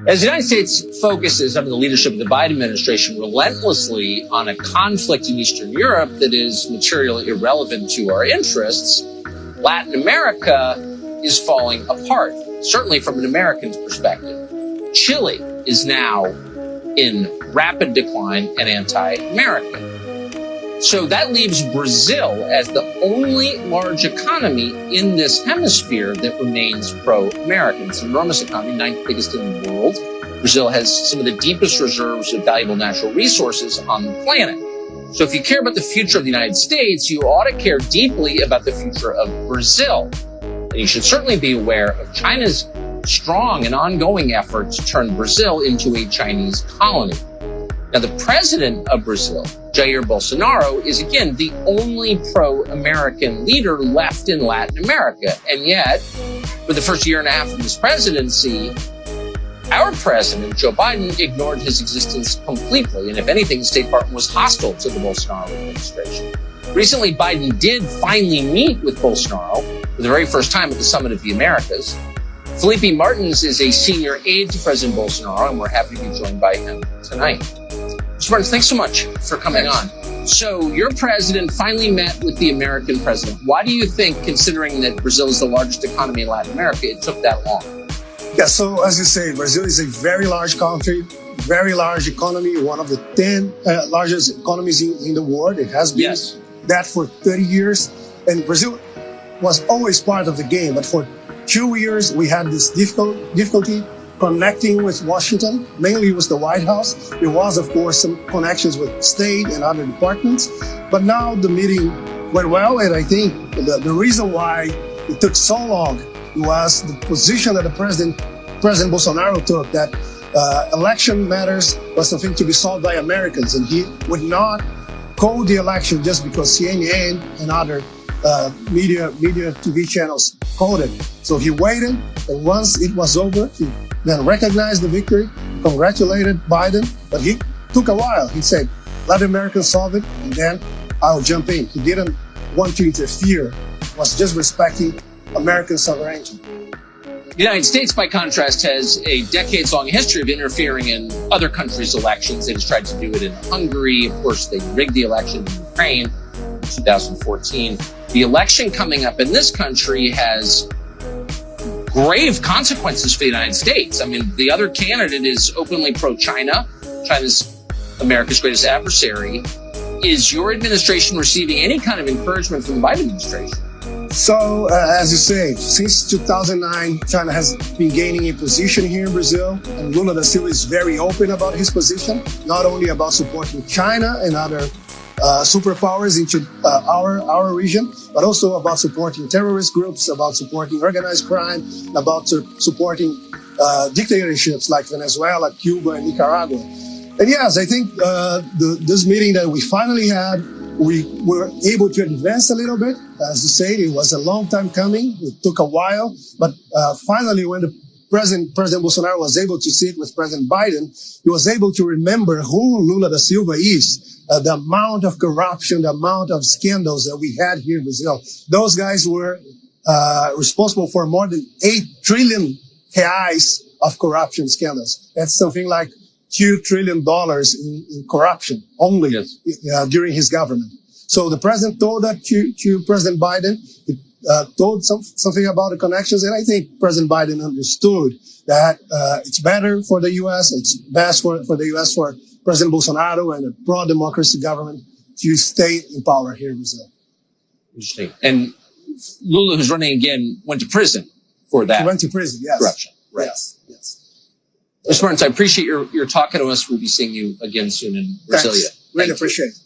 As the United States focuses under the leadership of the Biden administration relentlessly on a conflict in Eastern Europe that is materially irrelevant to our interests, Latin America is falling apart, certainly from an American's perspective. Chile is now in rapid decline and anti-American. So that leaves Brazil as the only large economy in this hemisphere that remains pro-American. It's an enormous economy, ninth biggest in the world. Brazil has some of the deepest reserves of valuable natural resources on the planet. So if you care about the future of the United States, you ought to care deeply about the future of Brazil. And you should certainly be aware of China's strong and ongoing effort to turn Brazil into a Chinese colony. Now, the president of Brazil, Jair Bolsonaro, is again the only pro-American leader left in Latin America. And yet, for the first year and a half of his presidency, our president, Joe Biden, ignored his existence completely. And if anything, the State Department was hostile to the Bolsonaro administration. Recently, Biden did finally meet with Bolsonaro for the very first time at the Summit of the Americas. Felipe Martins is a senior aide to President Bolsonaro, and we're happy to be joined by him tonight. Mr. Martins, thanks so much for coming on. So your president finally met with the American president. Why do you think, considering that Brazil is the largest economy in Latin America, it took that long? Yeah, so as you say, Brazil is a very large country, very large economy, one of the 10 largest economies in the world. It has been that for 30 years. And Brazil was always part of the game. But for 2 years, we had this difficulty connecting with Washington, mainly with the White House. There was, of course, some connections with state and other departments. But now the meeting went well, and I think the reason why it took so long was the position that President Bolsonaro took, that election matters was something to be solved by Americans, and he would not call the election just because CNN and other media TV channels called it. So he waited, and once it was over, he then recognized the victory, congratulated Biden, but he took a while. He said, let Americans solve it, and then I'll jump in. He didn't want to interfere, was just respecting American sovereignty. The United States, by contrast, has a decades-long history of interfering in other countries' elections. It has tried to do it in Hungary. Of course, they rigged the election in Ukraine in 2014. The election coming up in this country has grave consequences for the United States. I mean, the other candidate is openly pro-China. China's America's greatest adversary. Is your administration receiving any kind of encouragement from the Biden administration? So, as you say, since 2009, China has been gaining a position here in Brazil, and Lula da Silva is very open about his position, not only about supporting China and other superpowers into our region, but also about supporting terrorist groups, about supporting organized crime, about supporting dictatorships like Venezuela, Cuba, and Nicaragua. And yes, I think this meeting that we finally had, we were able to advance a little bit. As you say, it was a long time coming. It took a while, but finally, when the President Bolsonaro was able to sit with President Biden, he was able to remember who Lula da Silva is, the amount of corruption, the amount of scandals that we had here in Brazil. Those guys were responsible for more than 8 trillion reais of corruption scandals. That's something like $2 trillion in corruption only during his government. So the president told that to President Biden. He told something about the connections, and I think President Biden understood that it's better for the U.S., it's best for the U.S., for President Bolsonaro and a pro-democracy government to stay in power here in Brazil. Interesting. And Lula, who's running again, went to prison for that. He went to prison, yes. Corruption. Right. Yes. Mr. Martins, I appreciate your talking to us. We'll be seeing you again soon in Brasilia. Really appreciate it.